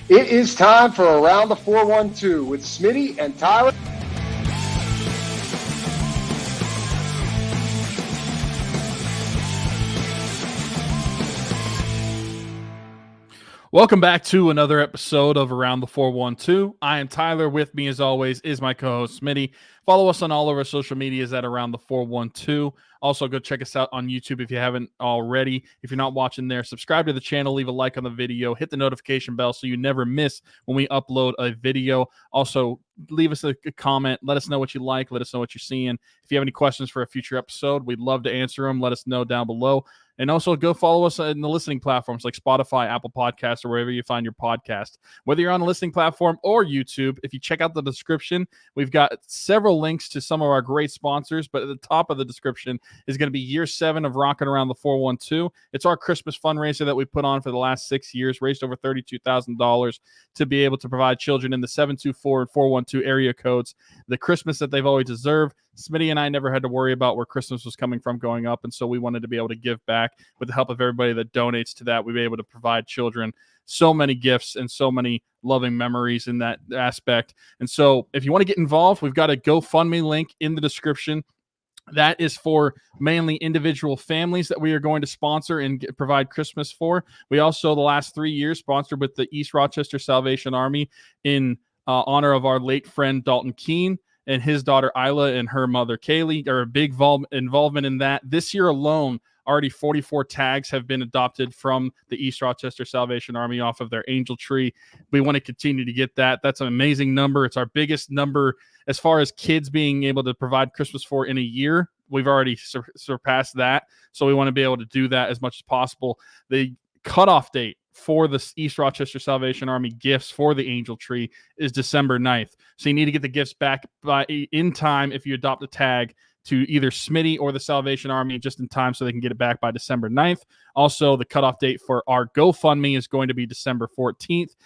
It is time for Around the 412 with Smitty and Tyler. Welcome back to another episode of Around the 412. I am Tyler. With me, as always, is my co-host Smitty. Follow us on all of our social medias at Around the 412. Also, go check us out on YouTube if you haven't already. If you're not watching there, subscribe to the channel, leave a like on the video, hit the notification bell so you never miss when we upload a video. Also, leave us a comment. Let us know what you like. Let us know what you're seeing. If you have any questions for a future episode, we'd love to answer them. Let us know down below. And also go follow us in the listening platforms like Spotify, Apple Podcasts, or wherever you find your podcast. Whether you're on a listening platform or YouTube, if you check out the description, we've got several links to some of our great sponsors. But at the top of the description is going to be year 7 of Rocking Around the 412. It's our Christmas fundraiser that we put on for the last 6 years, raised over $32,000 to be able to provide children in the 724 and 412 area codes the Christmas that they've always deserved. Smitty and I never had to worry about where Christmas was coming from going up, and so we wanted to be able to give back. With the help of everybody that donates to that, we'll be able to provide children so many gifts and so many loving memories in that aspect. And so if you want to get involved, we've got a GoFundMe link in the description. That is for mainly individual families that we are going to sponsor and provide Christmas for. We also, the last 3 years, sponsored with the East Rochester Salvation Army in honor of our late friend Dalton Keene and his daughter Isla and her mother Kaylee. Are a big involvement in that. This year alone, already 44 tags have been adopted from the East Rochester Salvation Army off of their angel tree. We want to continue to get that. That's an amazing number. It's our biggest number as far as kids being able to provide Christmas for in a year. We've already surpassed that. So we want to be able to do that as much as possible. The cutoff date for the East Rochester Salvation Army gifts for the angel tree is December 9th. So you need to get the gifts back in time if you adopt a tag to either Smitty or the Salvation Army just in time so they can get it back by December 9th. Also, the cutoff date for our GoFundMe is going to be December 14th.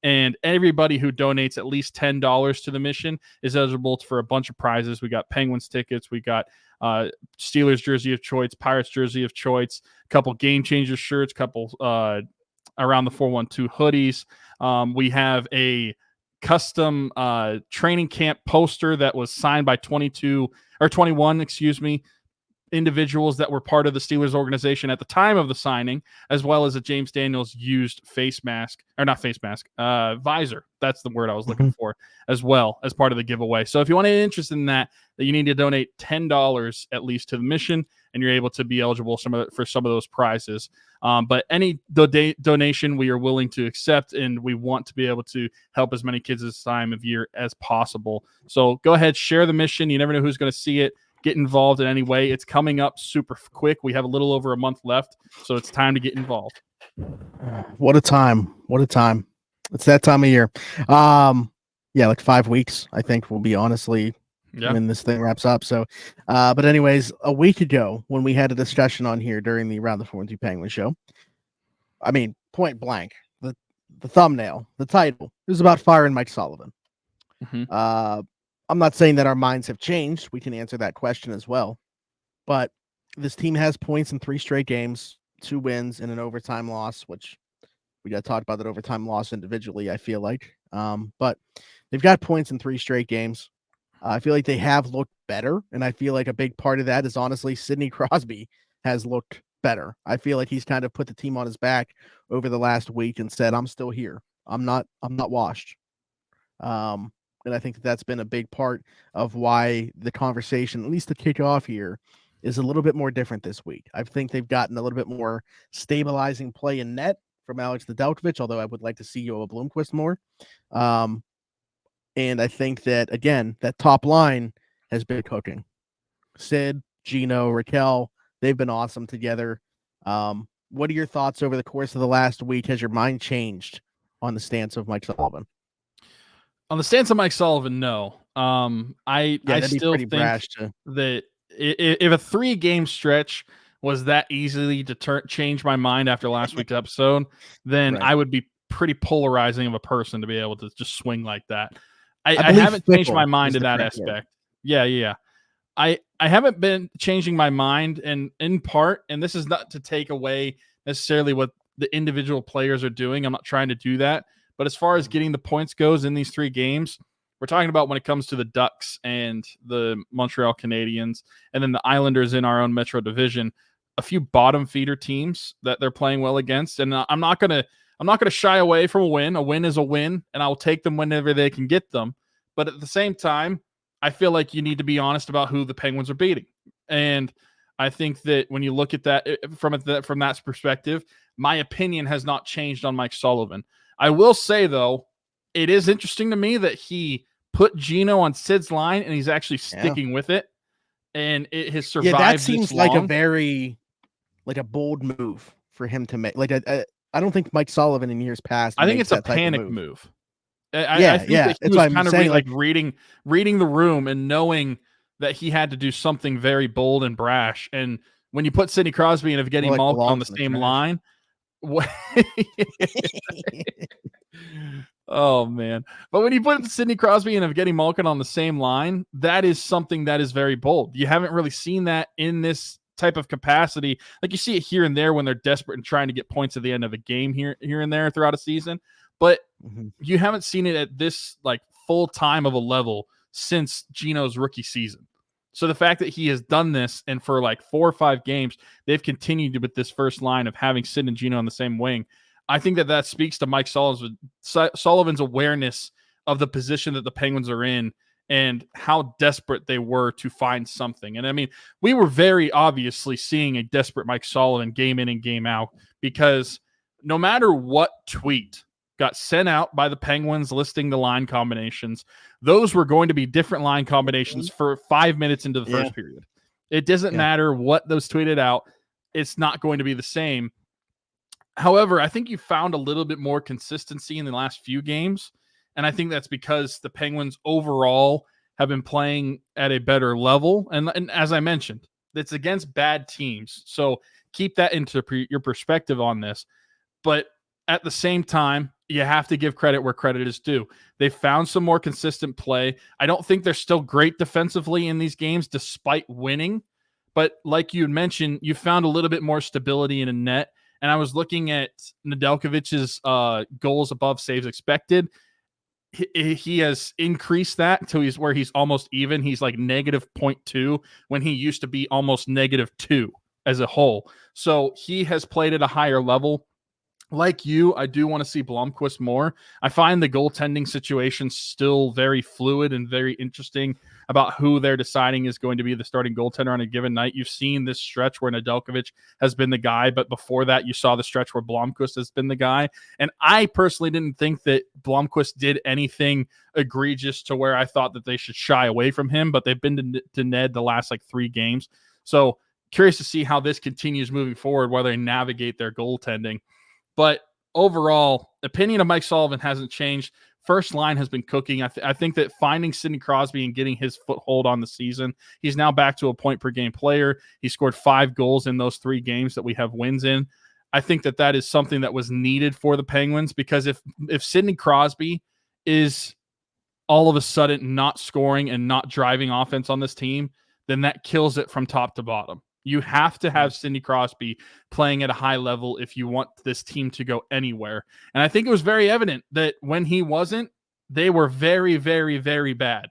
And everybody who donates at least $10 to the mission is eligible for a bunch of prizes. We got Penguins tickets. We got Steelers jersey of choice, Pirates jersey of choice, a couple Game Changer shirts, a couple Around the 412 hoodies. We have a custom training camp poster that was signed by 21 individuals that were part of the Steelers organization at the time of the signing, as well as a James Daniels used visor. That's the word I was looking for, as well as part of the giveaway. So if you want any interest in that, you need to donate $10 at least to the mission, and you're able to be eligible for some of those prizes. But any donation we are willing to accept, and we want to be able to help as many kids this time of year as possible. So go ahead, share the mission. You never know who's going to see it. Get involved in any way. It's coming up super quick. We have a little over a month left, so it's time to get involved. What a time. What a time. It's that time of year. Like 5 weeks, I think, will be honestly when this thing wraps up. So, but anyways, a week ago when we had a discussion on here during the Around the 412 Penguin show, I mean, point blank, the thumbnail, the title, it was about firing Mike Sullivan. I'm not saying that our minds have changed. We can answer that question as well. But this team has points in 3 straight games, 2 wins and an overtime loss, which we got to talk about that overtime loss individually, I feel like. But they've got points in 3 straight games. I feel like they have looked better, and I feel like a big part of that is honestly Sidney Crosby has looked better. I feel like he's kind of put the team on his back over the last week and said, I'm still here. I'm not washed. And I think that's been a big part of why the conversation, at least the kickoff here, is a little bit more different this week. I think they've gotten a little bit more stabilizing play in net from Alex Nedeljkovic, although I would like to see Yoel Blomqvist more. And I think that, again, that top line has been cooking. Sid, Gino, Raquel, they've been awesome together. What are your thoughts over the course of the last week? Has your mind changed on the stance of Mike Sullivan? On the stance of Mike Sullivan, no. I still think that if a 3-game stretch was that easily to change my mind after last week's episode, then I would be pretty polarizing of a person to be able to just swing like that. I haven't changed my mind in that aspect. Yeah. I haven't been changing my mind, and in part, and this is not to take away necessarily what the individual players are doing. I'm not trying to do that. But as far as getting the points goes in these 3 games, we're talking about when it comes to the Ducks and the Montreal Canadiens, and then the Islanders in our own Metro division, a few bottom feeder teams that they're playing well against. And I'm not gonna shy away from a win. A win is a win, and I will take them whenever they can get them. But at the same time, I feel like you need to be honest about who the Penguins are beating. And I think that when you look at that from that perspective, my opinion has not changed on Mike Sullivan. I will say, though, it is interesting to me that he put Gino on Sid's line and he's actually sticking with it. And it has survived. Yeah, that seems this long. like a very bold move for him to make. Like I don't think Mike Sullivan in years past. I think it's a panic move. I think that he was kind of like reading the room and knowing that he had to do something very bold and brash. And when you put Sidney Crosby and Evgeni Malkin on the same line, oh man! But when you put Sidney Crosby and Evgeni Malkin on the same line, that is something that is very bold. You haven't really seen that in this type of capacity. Like you see it here and there when they're desperate and trying to get points at the end of a game here and there throughout a season. But you haven't seen it at this like full time of a level since Gino's rookie season. So the fact that he has done this and for like 4 or 5 games, they've continued with this first line of having Sid and Gino on the same wing. I think that speaks to Mike Sullivan's awareness of the position that the Penguins are in and how desperate they were to find something. And I mean, we were very obviously seeing a desperate Mike Sullivan game in and game out, because no matter what tweet got sent out by the Penguins listing the line combinations, those were going to be different line combinations for 5 minutes into the first period. It doesn't matter what those tweeted out. It's not going to be the same. However, I think you found a little bit more consistency in the last few games. And I think that's because the Penguins overall have been playing at a better level. And as I mentioned, it's against bad teams. So keep that into your perspective on this. But at the same time, you have to give credit where credit is due. They found some more consistent play. I don't think they're still great defensively in these games despite winning. But like you mentioned, you found a little bit more stability in a net. And I was looking at Nedeljkovic's goals above saves expected. He has increased that until he's almost even. He's like -0.2 when he used to be almost -2 as a whole. So he has played at a higher level. Like you, I do want to see Blomqvist more. I find the goaltending situation still very fluid and very interesting about who they're deciding is going to be the starting goaltender on a given night. You've seen this stretch where Nedeljkovic has been the guy, but before that, you saw the stretch where Blomqvist has been the guy. And I personally didn't think that Blomqvist did anything egregious to where I thought that they should shy away from him, but they've been to Ned the last like 3 games. So curious to see how this continues moving forward, where they navigate their goaltending. But overall, opinion of Mike Sullivan hasn't changed. First line has been cooking. I think that finding Sidney Crosby and getting his foothold on the season, he's now back to a point per game player. He scored 5 goals in those 3 games that we have wins in. I think that is something that was needed for the Penguins, because if Sidney Crosby is all of a sudden not scoring and not driving offense on this team, then that kills it from top to bottom. You have to have Sidney Crosby playing at a high level if you want this team to go anywhere. And I think it was very evident that when he wasn't, they were very, very, very bad.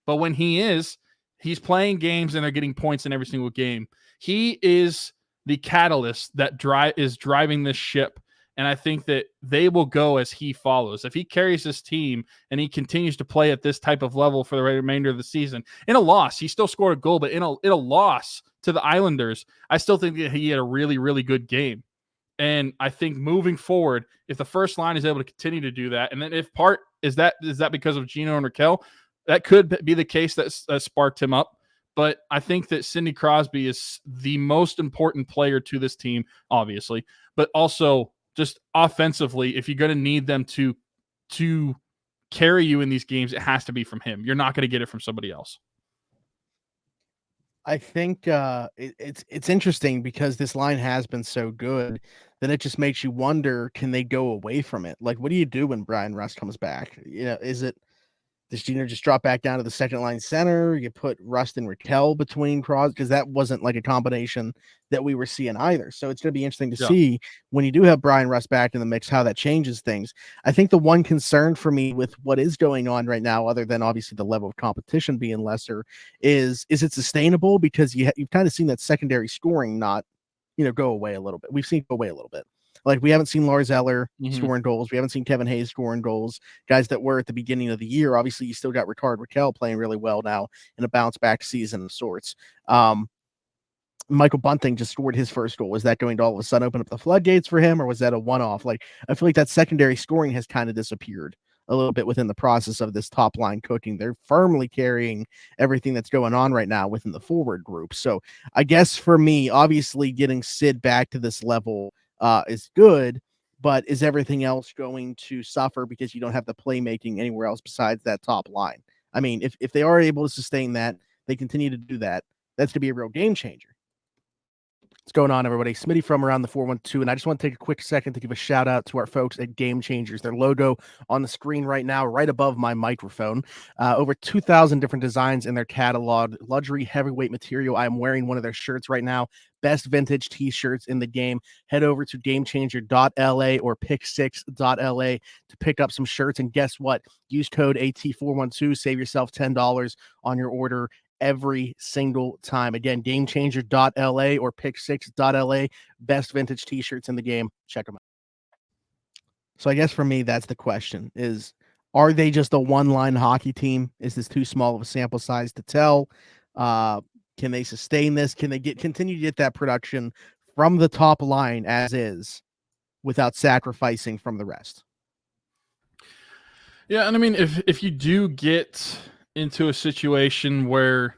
But when he is, he's playing games and they're getting points in every single game. He is the catalyst that is driving this ship. And I think that they will go as he follows. If he carries this team and he continues to play at this type of level for the remainder of the season, in a loss, he still scored a goal, but in a loss to the Islanders, I still think that he had a really, really good game. And I think moving forward, if the first line is able to continue to do that, and then if part is that because of Gino and Raquel, that could be the case that sparked him up. But I think that Sidney Crosby is the most important player to this team, obviously, but also just offensively, if you're going to need them to carry you in these games, it has to be from him. You're not going to get it from somebody else. I think it's interesting because this line has been so good that it just makes you wonder, can they go away from it? Like, what do you do when Brian Rust comes back? You know, is it Does Gino just drop back down to the second line center? You put Rust and Raquel between Crosby, because that wasn't like a combination that we were seeing either. So it's going to be interesting to see when you do have Brian Rust back in the mix, how that changes things. I think the one concern for me with what is going on right now, other than obviously the level of competition being lesser, is it sustainable? Because you've kind of seen that secondary scoring not, go away a little bit. We've seen it go away a little bit. Like, we haven't seen Lars Eller scoring goals. We haven't seen Kevin Hayes scoring goals. Guys that were at the beginning of the year. Obviously, you still got Rickard Rakell playing really well now in a bounce-back season of sorts. Michael Bunting just scored his first goal. Was that going to all of a sudden open up the floodgates for him, or was that a one-off? Like, I feel like that secondary scoring has kind of disappeared a little bit within the process of this top-line cooking. They're firmly carrying everything that's going on right now within the forward group. So I guess for me, obviously getting Sid back to this level is good, but is everything else going to suffer because you don't have the playmaking anywhere else besides that top line? I mean, if they are able to sustain that, they continue to do that, that's going to be a real game changer. What's going on, everybody? Smitty from Around the 412, and I just want to take a quick second to give a shout out to our folks at Game Changers. Their logo on the screen right now, right above my microphone. Over 2,000 different designs in their catalog. Luxury heavyweight material. I'm wearing one of their shirts right now. Best vintage t-shirts in the game. Head over to gamechanger.la or pick6.la to pick up some shirts. And guess what? Use code AT412. Save yourself $10 on your order every single time. Again, gamechanger.la or pick6.la. Best vintage t-shirts in the game. Check them out. So I guess for me, that's the question is, are they just a one-line hockey team? Is this too small of a sample size to tell? Can they sustain this? Can they continue to get that production from the top line as is without sacrificing from the rest? Yeah, and I mean, if you do get into a situation where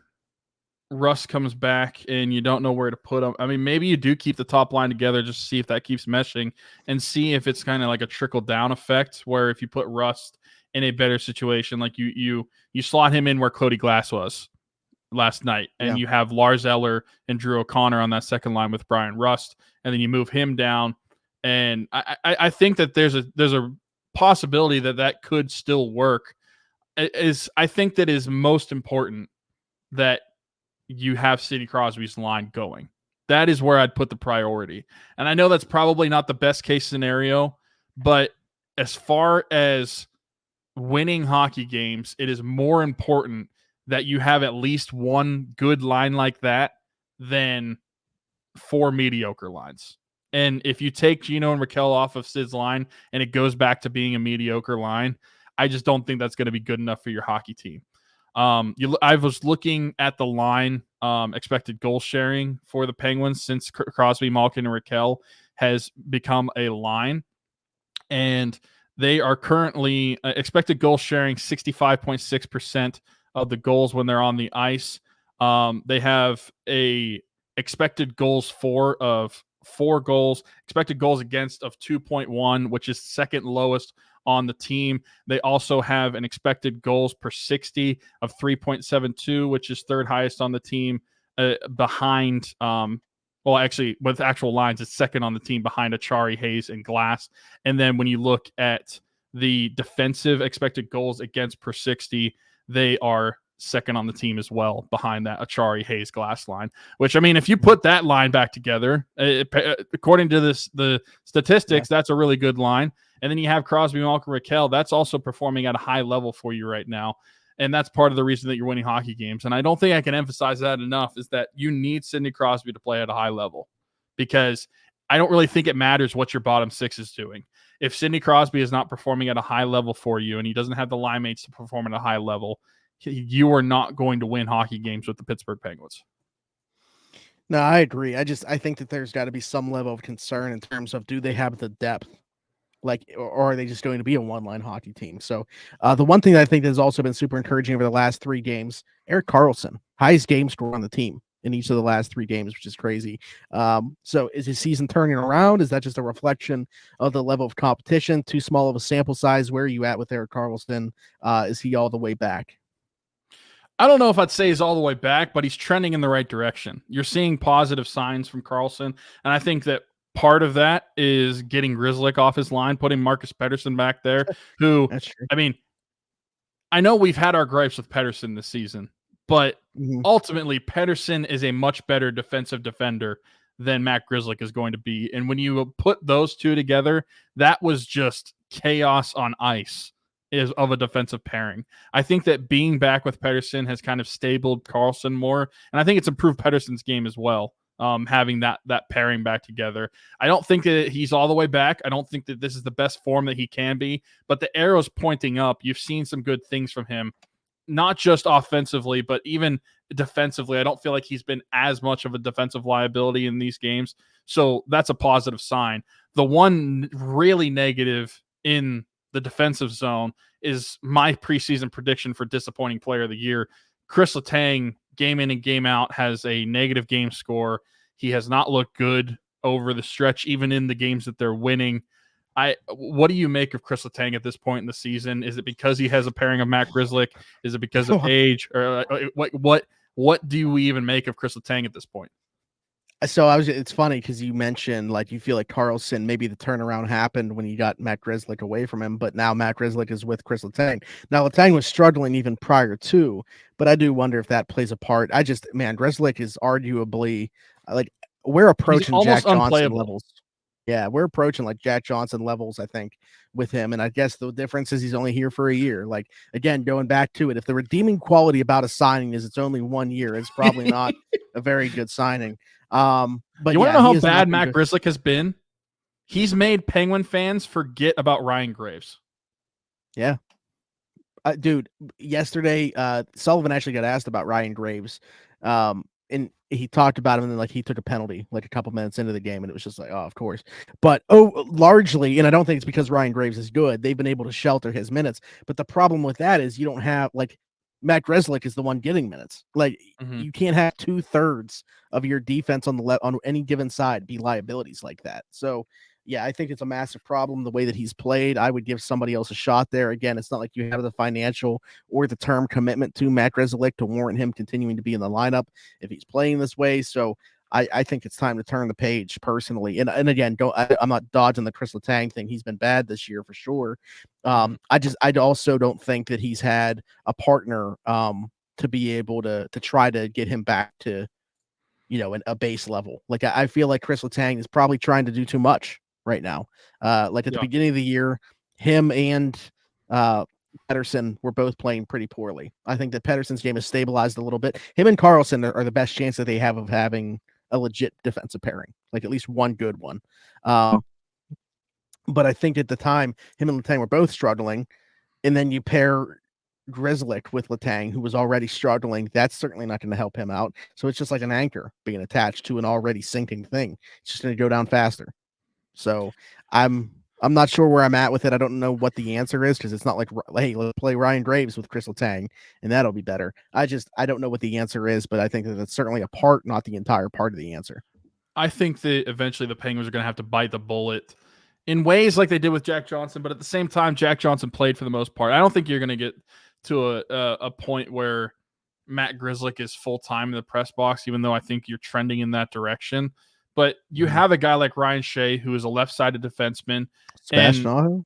Russ comes back and you don't know where to put him, I mean, maybe you do keep the top line together just to see if that keeps meshing and see if it's kind of like a trickle down effect where if you put Rust in a better situation, like you slot him in where Cody Glass was last night, and you have Lars Eller and Drew O'Connor on that second line with Brian Rust, and then you move him down, and I think that there's a possibility that could still work. I think that is most important that you have Sidney Crosby's line going. That is where I'd put the priority. And I know that's probably not the best case scenario, but as far as winning hockey games, it is more important that you have at least one good line like that than 4 mediocre lines. And if you take Gino and Raquel off of Sid's line and it goes back to being a mediocre line, I just don't think that's going to be good enough for your hockey team. I was looking at the line expected goal sharing for the Penguins since Crosby, Malkin, and Raquel has become a line. And they are currently expected goal sharing 65.6% of the goals when they're on the ice. They have a expected goals for of 4 goals, expected goals against of 2.1, which is second lowest on the team. They also have an expected goals per 60 of 3.72, which is third highest on the team, behind well, actually, with actual lines, it's second on the team behind Achari, Hayes, and Glass. And then when you look at the defensive expected goals against per 60, they are second on the team as well behind that Achari, Hayes, Glass line. Which, I mean, if you put that line back together, according to the statistics, that's a really good line. And then you have Crosby, Malkin, Raquel. That's also performing at a high level for you right now. And that's part of the reason that you're winning hockey games. And I don't think I can emphasize that enough, is that you need Sidney Crosby to play at a high level, because I don't really think it matters what your bottom 6 is doing. If Sidney Crosby is not performing at a high level for you and he doesn't have the line mates to perform at a high level, you are not going to win hockey games with the Pittsburgh Penguins. No, I agree. I think that there's got to be some level of concern in terms of, do they have the depth? Like, or are they just going to be a one-line hockey team? So the one thing that I think has also been super encouraging over the last 3 games, Erik Karlsson, highest game score on the team in each of the last 3 games, which is crazy. So is his season turning around? Is that just a reflection of the level of competition? Too small of a sample size? Where are you at with Erik Karlsson? Is he all the way back? I don't know if I'd say he's all the way back, but he's trending in the right direction. You're seeing positive signs from Karlsson, and I think that part of that is getting Grzelcyk off his line, putting Marcus Pettersson back there, who, I mean, I know we've had our gripes with Pettersson this season, but Mhm. ultimately Pettersson is a much better defensive defender than Matt Grzelcyk is going to be. And when you put those two together, that was just chaos on ice of a defensive pairing. I think that being back with Pettersson has kind of stabled Karlsson more, and I think it's improved Pettersson's game as well. Having that pairing back together. I don't think that he's all the way back. I don't think that this is the best form that he can be, but the arrow's pointing up. You've seen some good things from him, not just offensively, but even defensively. I don't feel like he's been as much of a defensive liability in these games. So that's a positive sign. The one really negative in the defensive zone is my preseason prediction for disappointing player of the year. Chris Letang, game in and game out, has a negative game score. He has not looked good over the stretch, even in the games that they're winning. What do you make of Chris Letang at this point in the season? Is it because he has a pairing of Matt Grzelcyk? Is it because of age? Or what do we even make of Chris Letang at this point? So it's funny because you mentioned like you feel like Karlsson, maybe the turnaround happened when you got Matt Grzelcyk away from him, but now Matt Grzelcyk is with Chris Letang. Now Letang was struggling even prior to, but I do wonder if that plays a part. Grzelcyk is arguably like we're approaching Jack Johnson levels. Yeah, we're approaching like Jack Johnson levels, I think, with him. And I guess the difference is he's only here for a year. Like, again, going back to it, if the redeeming quality about a signing is it's only 1 year, it's probably not a very good signing. But you want to know how bad Matt Grzelcyk has been? He's made Penguin fans forget about Ryan Graves. Yeah. Dude, yesterday, Sullivan actually got asked about Ryan Graves. And he talked about him, and then like he took a penalty like a couple minutes into the game, and it was just like, oh, of course. But largely, and I don't think it's because Ryan Graves is good. They've been able to shelter his minutes. But the problem with that is you don't have like Matt Grzelcyk is the one getting minutes. Like you can't have 2/3 of your defense on the on any given side be liabilities like that. So yeah, I think it's a massive problem the way that he's played. I would give somebody else a shot there. Again, it's not like you have the financial or the term commitment to Matt Grzelcyk to warrant him continuing to be in the lineup if he's playing this way. So I think it's time to turn the page personally. And again, I'm not dodging the Chris Letang thing. He's been bad this year for sure. I also don't think that he's had a partner to be able to try to get him back to, a base level. Like I feel like Chris Letang is probably trying to do too much right now. Like at the beginning of the year, him and Pettersson were both playing pretty poorly. I think that Pettersson's game has stabilized a little bit. Him and Karlsson are the best chance that they have of having a legit defensive pairing, like at least one good one. But I think at the time, him and Letang were both struggling, and then you pair Grzelcyk with Letang, who was already struggling. That's certainly not going to help him out. So it's just like an anchor being attached to an already sinking thing. It's just going to go down faster. So I'm not sure where I'm at with it. I don't know what the answer is because it's not like, hey, let's play Ryan Graves with Chris Letang and that'll be better. I don't know what the answer is, but I think that it's certainly a part, not the entire part of the answer. I think that eventually the Penguins are going to have to bite the bullet in ways like they did with Jack Johnson, but at the same time, Jack Johnson played for the most part. I don't think you're going to get to a point where Matt Grzelcyk is full-time in the press box, even though I think you're trending in that direction. But you have a guy like Ryan Shea, who is a left-sided defenseman. Sebastian?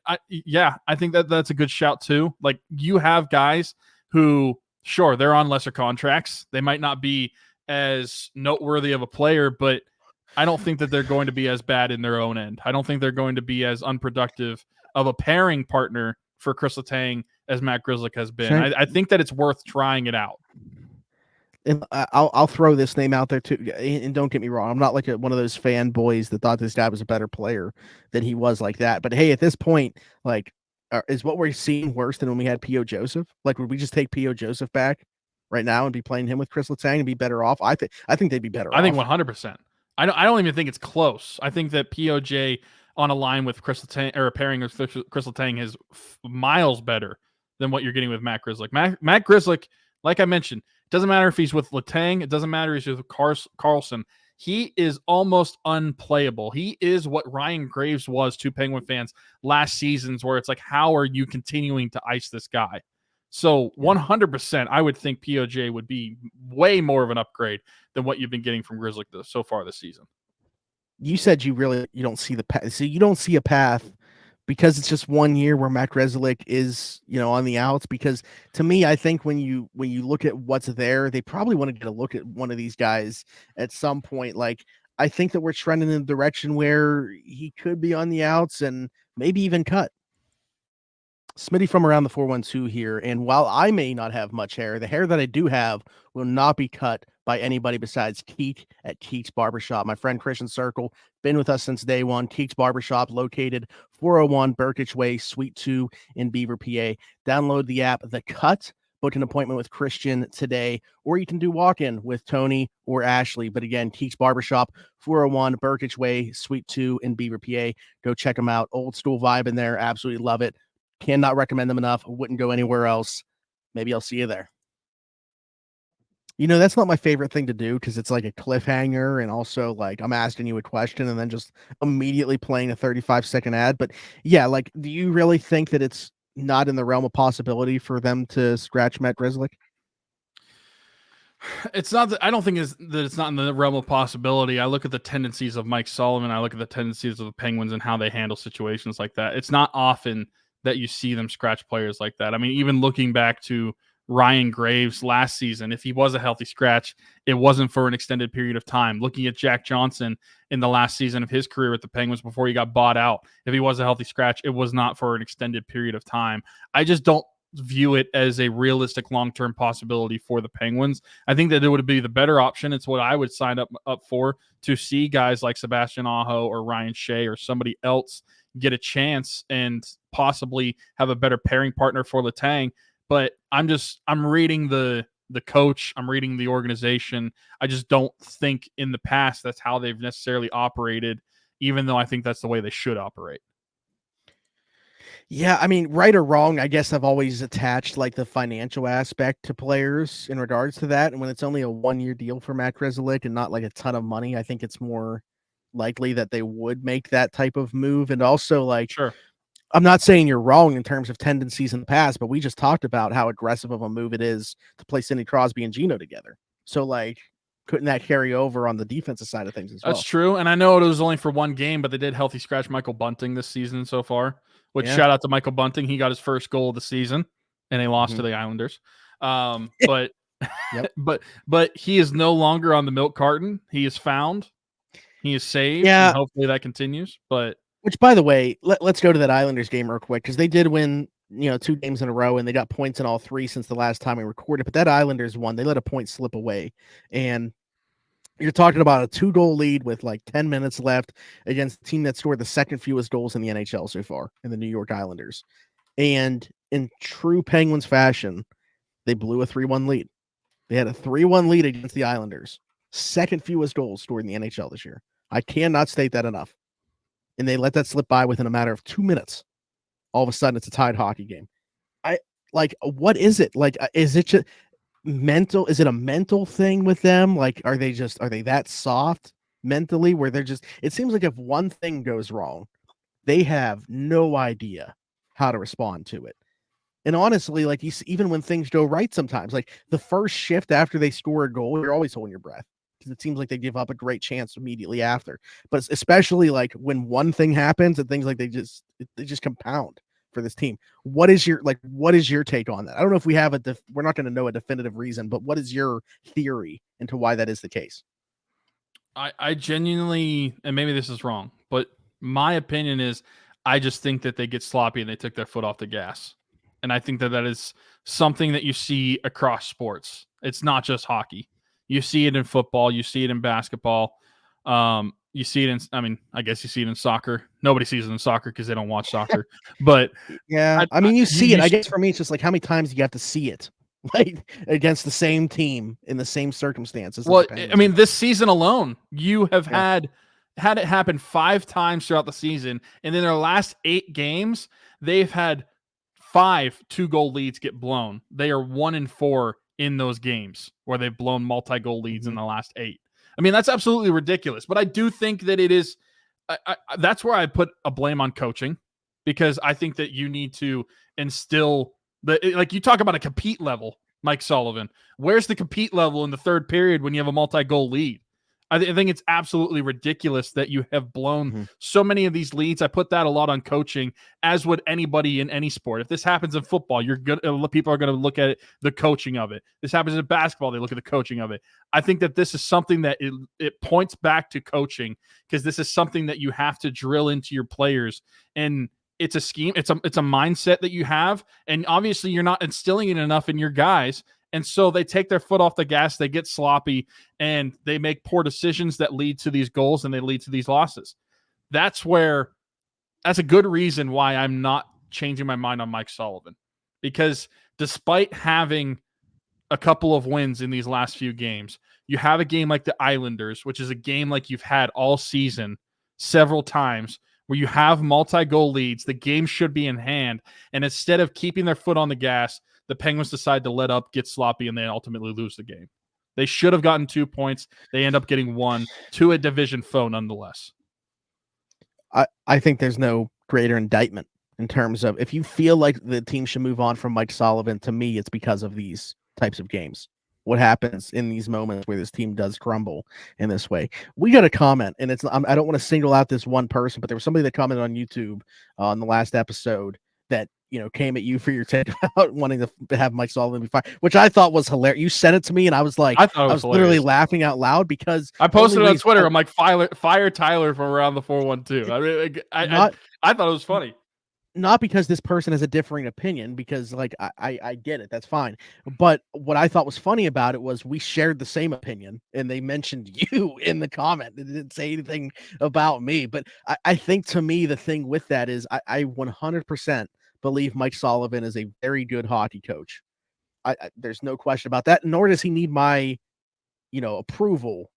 I think that's a good shout too. Like you have guys who, sure, they're on lesser contracts. They might not be as noteworthy of a player, but I don't think that they're going to be as bad in their own end. I don't think they're going to be as unproductive of a pairing partner for Chris Letang as Matt Grzelcyk has been. I think that it's worth trying it out. And I'll throw this name out there too. And don't get me wrong, I'm not like one of those fanboys that thought this guy was a better player than he was like that. But hey, at this point, like, is what we're seeing worse than when we had P.O. Joseph? Like, would we just take P.O. Joseph back right now and be playing him with Chris Letang and be better off? I think they'd be better off. I think 100%. I don't even think it's close. I think that POJ on a line with Chris Letang or a pairing with Chris Letang is miles better than what you're getting with Matt Grzelcyk. Matt Grzelcyk, like I mentioned, it doesn't matter if he's with Letang. It doesn't matter if he's with Karlsson. He is almost unplayable. He is what Ryan Graves was to Penguin fans last season's, where it's like, how are you continuing to ice this guy? So 100%, I would think POJ would be way more of an upgrade than what you've been getting from Grzelcyk so far this season. You said you don't see the path. So you don't see a path because it's just 1 year where Matt Grzelcyk is, on the outs. Because to me, I think when you look at what's there, they probably want to get a look at one of these guys at some point. Like, I think that we're trending in the direction where he could be on the outs and maybe even cut. Smitty from around the 412 here, and while I may not have much hair, the hair that I do have will not be cut by anybody besides Keek at Keek's Barbershop. My friend Christian Circle, been with us since day one. Keek's Barbershop, located 401 Burkitch Way, Suite 2 in Beaver, PA. Download the app The Cut, book an appointment with Christian today, or you can do walk-in with Tony or Ashley. But again, Keek's Barbershop, 401 Burkitch Way, Suite 2 in Beaver, PA. Go check them out. Old school vibe in there. Absolutely love it. Cannot recommend them enough. Wouldn't go anywhere else. Maybe I'll see you there. That's not my favorite thing to do because it's like a cliffhanger, and also like I'm asking you a question and then just immediately playing a 35-second ad. But yeah, like, do you really think that it's not in the realm of possibility for them to scratch Matt Grzelcyk? It's not that I don't think that it's not in the realm of possibility. I look at the tendencies of Mike Sullivan. I look at the tendencies of the Penguins and how they handle situations like that. It's not often that you see them scratch players like that. I mean, even looking back to Ryan Graves last season, if he was a healthy scratch, it wasn't for an extended period of time. Looking at Jack Johnson in the last season of his career with the Penguins before he got bought out, if he was a healthy scratch, it was not for an extended period of time. I just don't view it as a realistic long-term possibility for the Penguins. I think that it would be the better option. It's what I would sign up for, to see guys like Sebastian Aho or Ryan Shea or somebody else get a chance and possibly have a better pairing partner for Letang. But I'm reading the coach, I'm reading the organization. I just don't think in the past that's how they've necessarily operated, even though I think that's the way they should operate. Yeah, I mean, right or wrong, I guess I've always attached like the financial aspect to players in regards to that. And when it's only a 1-year deal for Matt Grzelcyk and not like a ton of money, I think it's more likely that they would make that type of move. And also, like, sure, I'm not saying you're wrong in terms of tendencies in the past, but we just talked about how aggressive of a move it is to play Sidney Crosby and Gino together. So, like, couldn't that carry over on the defensive side of things as well? That's true. And I know it was only for one game, but they did healthy scratch Michael Bunting this season so far, which shout out to Michael Bunting. He got his first goal of the season and they lost to the Islanders. But but he is no longer on the milk carton. He is found. He is saved. Yeah. And hopefully that continues. But which, by the way, let's go to that Islanders game real quick, because they did win, 2 games in a row, and they got points in all 3 since the last time we recorded. But that Islanders one, they let a point slip away. And you're talking about a 2-goal lead with like 10 minutes left against a team that scored the second fewest goals in the NHL so far, in the New York Islanders. And in true Penguins fashion, they blew a 3-1 lead. They had a 3-1 lead against the Islanders. Second fewest goals scored in the NHL this year. I cannot state that enough. And they let that slip by within a matter of 2 minutes. All of a sudden, it's a tied hockey game. What is it? Like, is it just mental? Is it a mental thing with them? Like, are they that soft mentally where they're just, it seems like if one thing goes wrong, they have no idea how to respond to it. And honestly, like, even when things go right sometimes, like the first shift after they score a goal, you're always holding your breath, because it seems like they give up a great chance immediately after. But especially like when one thing happens and things like they just compound for this team. What is your take on that? I don't know if we have we're not going to know a definitive reason, but what is your theory into why that is the case? I genuinely, and maybe this is wrong, but my opinion is I just think that they get sloppy and they took their foot off the gas. And I think that is something that you see across sports. It's not just hockey. You see it in football. You see it in basketball. You see it I guess you see it in soccer. Nobody sees it in soccer because they don't watch soccer. But yeah, you see it. I guess for me, it's just like, how many times do you have to see it? Like, against the same team in the same circumstances. Well, this season alone, you have had it happen 5 times throughout the season. And in their last 8 games, they've had 5 2-goal leads get blown. They are 1-4 in those games where they've blown multi-goal leads in the last 8. I mean, that's absolutely ridiculous. But I do think that it is that's where I put a blame on coaching, because I think that you need to instill like you talk about a compete level, Mike Sullivan. Where's the compete level in the third period when you have a multi-goal lead? I think it's absolutely ridiculous that you have blown so many of these leads. I put that a lot on coaching, as would anybody in any sport. If this happens in football, people are going to look at the coaching of it. This happens in basketball, they look at the coaching of it. I think that this is something that it points back to coaching, because this is something that you have to drill into your players, and it's a scheme. It's a mindset that you have, and obviously you're not instilling it enough in your guys. And so they take their foot off the gas, they get sloppy, and they make poor decisions that lead to these goals and they lead to these losses. That's a good reason why I'm not changing my mind on Mike Sullivan, because despite having a couple of wins in these last few games, you have a game like the Islanders, which is a game like you've had all season several times, where you have multi-goal leads. The game should be in hand. And instead of keeping their foot on the gas, the Penguins decide to let up, get sloppy, and they ultimately lose the game. They should have gotten 2 points. They end up getting 1 to a division foe nonetheless. I think there's no greater indictment in terms of, if you feel like the team should move on from Mike Sullivan, to me, it's because of these types of games. What happens in these moments where this team does crumble in this way? We got a comment, and I don't want to single out this one person, but there was somebody that commented on YouTube on the last episode that, came at you for your take about wanting to have Mike Sullivan be fired, which I thought was hilarious. You sent it to me, and I was like, I was literally laughing out loud, because I posted it on Twitter. I'm like, fire Tyler from around the 412. I mean, I thought it was funny. Not because this person has a differing opinion, because I get it, that's fine. But what I thought was funny about it was we shared the same opinion, and they mentioned you in the comment. They didn't say anything about me. But I think, to me, the thing with that is I 100% believe Mike Sullivan is a very good hockey coach. There's no question about that. Nor does he need my, approval.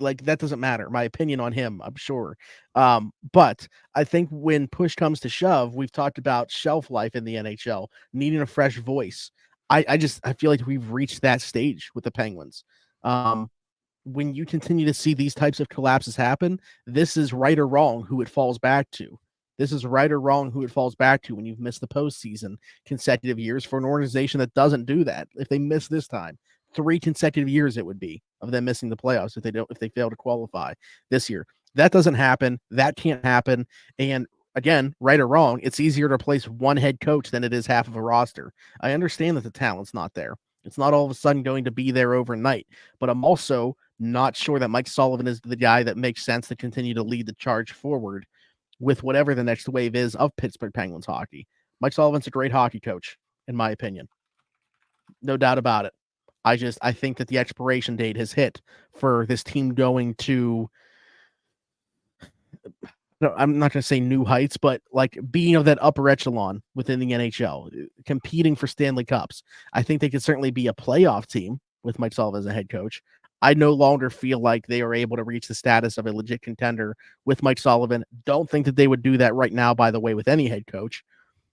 That doesn't matter. My opinion on him, I'm sure. But I think when push comes to shove, we've talked about shelf life in the NHL, needing a fresh voice. I feel like we've reached that stage with the Penguins. When you continue to see these types of collapses happen, this is right or wrong who it falls back to. This is right or wrong who it falls back to when you've missed the postseason consecutive years for an organization that doesn't do that. If they miss this time, 3 consecutive years it would be of them missing the playoffs if they fail to qualify this year. That doesn't happen. That can't happen. And again, right or wrong, it's easier to replace one head coach than it is half of a roster. I understand that the talent's not there. It's not all of a sudden going to be there overnight. But I'm also not sure that Mike Sullivan is the guy that makes sense to continue to lead the charge forward with whatever the next wave is of Pittsburgh Penguins hockey. Mike Sullivan's a great hockey coach, in my opinion. No doubt about it. I think that the expiration date has hit for this team going to, no, I'm not going to say new heights, but like being of that upper echelon within the NHL, competing for Stanley Cups. I think they could certainly be a playoff team with Mike Sullivan as a head coach. I no longer feel like they are able to reach the status of a legit contender with Mike Sullivan. Don't think that they would do that right now, by the way, with any head coach.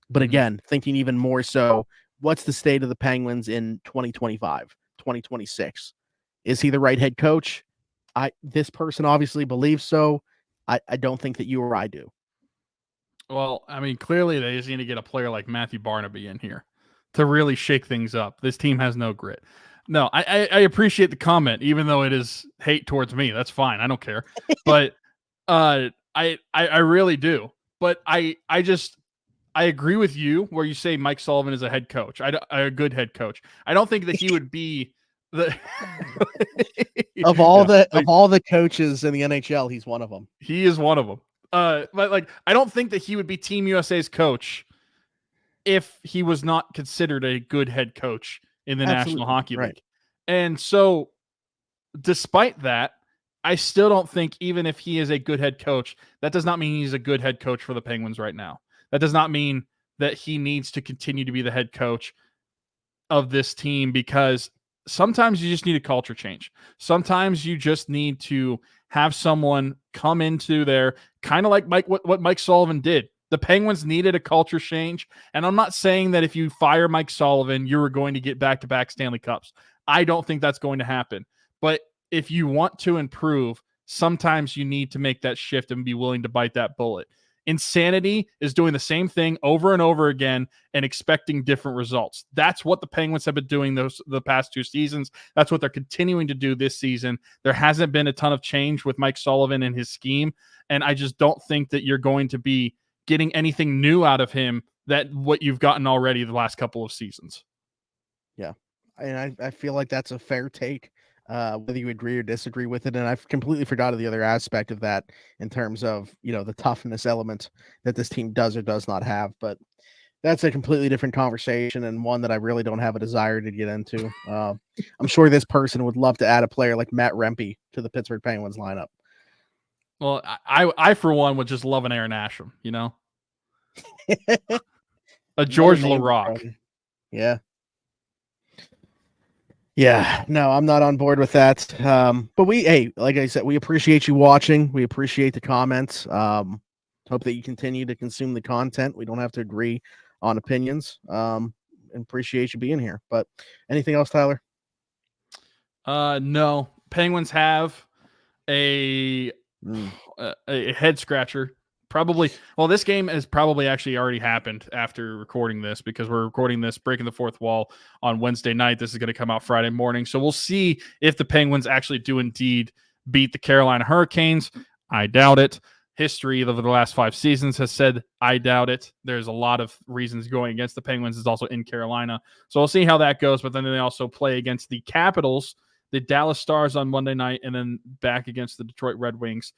But again, thinking even more so, what's the state of the Penguins in 2025, 2026? Is he the right head coach? This person obviously believes so. I don't think that you or I do. Well, I mean, clearly they just need to get a player like Matthew Barnaby in here to really shake things up. This team has no grit. No, I appreciate the comment, even though it is hate towards me. That's fine. I don't care. But I really do. But I agree with you where you say Mike Sullivan is a head coach. A good head coach. I don't think that he would be the of all the coaches in the NHL, he's one of them. He is one of them. But I don't think that he would be Team USA's coach if he was not considered a good head coach in the National Hockey League. And so despite that, I still don't think, even if he is a good head coach, that does not mean he's a good head coach for the Penguins right now. That does not mean that he needs to continue to be the head coach of this team, because sometimes you just need a culture change. Sometimes you just need to have someone come into there, kind of like what Mike Sullivan did. The Penguins needed a culture change, and I'm not saying that if you fire Mike Sullivan, you are going to get back-to-back Stanley Cups. I don't think that's going to happen. But if you want to improve, sometimes you need to make that shift and be willing to bite that bullet. Insanity is doing the same thing over and over again and expecting different results. That's what the Penguins have been doing the past 2 seasons. That's what they're continuing to do this season. There hasn't been a ton of change with Mike Sullivan and his scheme, and I just don't think that you're going to be getting anything new out of him that what you've gotten already the last couple of seasons. Yeah, and I feel like that's a fair take, whether you agree or disagree with it. And I've completely forgot the other aspect of that in terms of, the toughness element that this team does or does not have. But that's a completely different conversation, and one that I really don't have a desire to get into. I'm sure this person would love to add a player like Matt Rempe to the Pittsburgh Penguins lineup. Well, I for one would just love an Aaron Asham, a George Laraque. Yeah. Yeah, no, I'm not on board with that. But like I said, we appreciate you watching. We appreciate the comments. Hope that you continue to consume the content. We don't have to agree on opinions. And appreciate you being here. But anything else, Tyler? No. Penguins have a head scratcher. Probably. Well, this game has probably actually already happened after recording this, because we're recording this, breaking the fourth wall on Wednesday night. This is going to come out Friday morning. So we'll see if the Penguins actually do indeed beat the Carolina Hurricanes. I doubt it. History over the last 5 seasons has said I doubt it. There's a lot of reasons going against the Penguins. It's also in Carolina. So we'll see how that goes. But then they also play against the Capitals, the Dallas Stars on Monday night, and then back against the Detroit Red Wings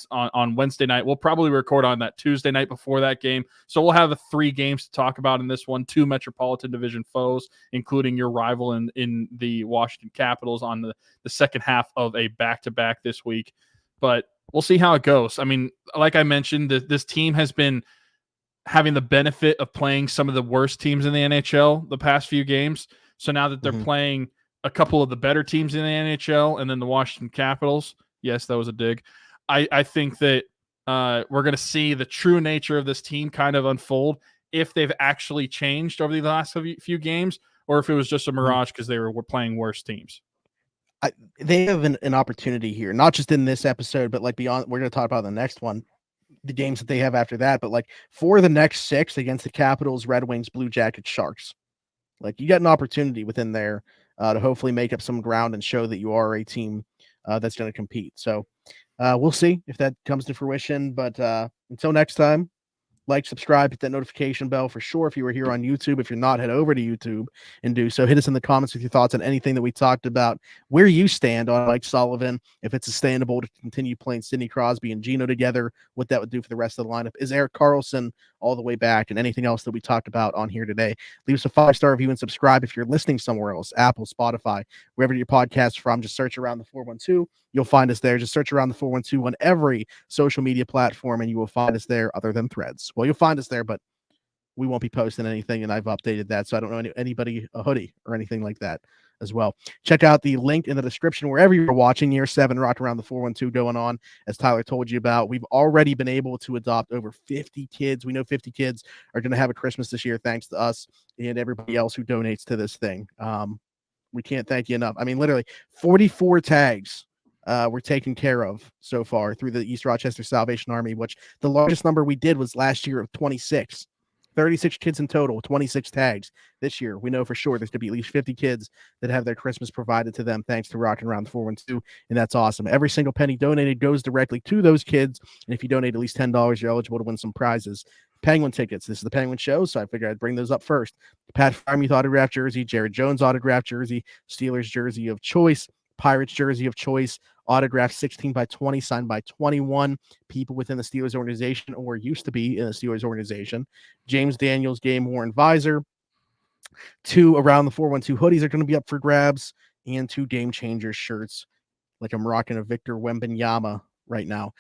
on Wednesday night. We'll probably record on that Tuesday night before that game. So we'll have 3 games to talk about in this one, 2 Metropolitan Division foes, including your rival in the Washington Capitals on the second half of a back-to-back this week. But we'll see how it goes. I mean, like I mentioned, this team has been having the benefit of playing some of the worst teams in the NHL the past few games. So now that they're playing a couple of the better teams in the NHL and then the Washington Capitals. Yes, that was a dig. I think that we're going to see the true nature of this team kind of unfold, if they've actually changed over the last few games, or if it was just a mirage because they were playing worse teams. They have an opportunity here, not just in this episode, but like beyond. We're going to talk about the next one, the games that they have after that. But like for the next 6 against the Capitals, Red Wings, Blue Jackets, Sharks, like you got an opportunity within there to hopefully make up some ground and show that you are a team that's going to compete. So we'll see if that comes to fruition. But until next time, like, subscribe, hit that notification bell for sure. If you were here on YouTube, if you're not, head over to YouTube and do so. Hit us in the comments with your thoughts on anything that we talked about, where you stand on Mike Sullivan, if it's sustainable to continue playing Sidney Crosby and Gino together, what that would do for the rest of the lineup. Is Erik Karlsson all the way back, and anything else that we talked about on here today? Leave us a 5-star review and subscribe if you're listening somewhere else, Apple, Spotify, wherever your podcast from. Just search Around the 412. You'll find us there. Just search Around the 412 on every social media platform, and you will find us there, other than Threads. Well, you'll find us there, but we won't be posting anything, and I've updated that, so I don't know anybody a hoodie or anything like that as well. Check out the link in the description wherever you're watching. Year 7 Rock Around the 412 going on, as Tyler told you about. We've already been able to adopt over 50 kids. We know 50 kids are going to have a Christmas this year, thanks to us and everybody else who donates to this thing. We can't thank you enough. I mean, literally 44 tags were taken care of so far through the East Rochester Salvation Army, which the largest number we did was last year of 26. 36 kids in total, 26 tags. This year, we know for sure there's going to be at least 50 kids that have their Christmas provided to them thanks to Rockin' Around the 412, and that's awesome. Every single penny donated goes directly to those kids, and if you donate at least $10, you're eligible to win some prizes. Penguin tickets. This is the Penguin show, so I figured I'd bring those up first. Pat Freiermuth autographed jersey, Jared Jones autographed jersey, Steelers jersey of choice, Pirates jersey of choice, autographed 16x20, signed by 21 people within the Steelers organization or used to be in the Steelers organization. James Daniels game worn visor. 2 Around the 412 hoodies are going to be up for grabs, and 2 Game Changers shirts, like I'm rocking a Victor Wembanyama right now.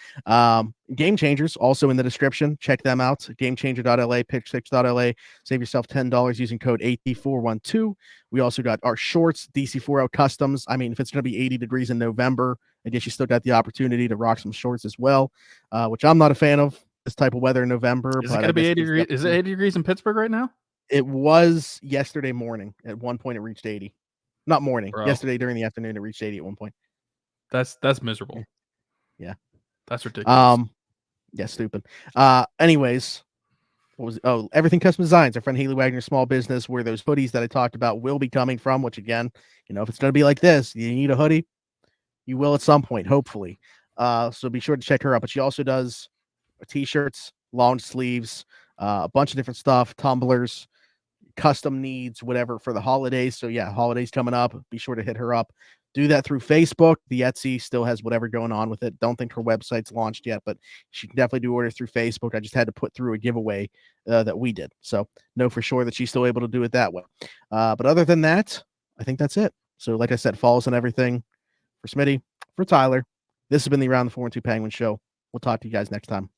Game Changers also in the description. Check them out. GameChanger.la, pick6.la. Save yourself $10 using code AT412. We also got our shorts, DC4L Customs. I mean, if it's going to be 80 degrees in November, I guess you still got the opportunity to rock some shorts as well, which I'm not a fan of this type of weather in November. Is it going to be 80 degrees? Is it 80 degrees in Pittsburgh right now? It was yesterday morning. At one point, it reached 80. Not morning. Bro. Yesterday during the afternoon, it reached 80 at one point. That's miserable. Yeah. That's ridiculous. Yeah, stupid. Anyways, what was it? Oh, Everything Custom Designs, our friend Haley Wagner's small business, where those hoodies that I talked about will be coming from, which again, if it's going to be like this, you need a hoodie, you will at some point, hopefully. So be sure to check her out. But she also does t-shirts, long sleeves, a bunch of different stuff, tumblers, custom needs, whatever for the holidays. So yeah, holidays coming up. Be sure to hit her up. Do that through Facebook. The Etsy still has whatever going on with it. Don't think her website's launched yet, but she can definitely do orders through Facebook. I just had to put through a giveaway that we did. So know for sure that she's still able to do it that way. But other than that, I think that's it. So like I said, follow us on everything. For Smitty, for Tyler, this has been the Around the 412 Penguins show. We'll talk to you guys next time.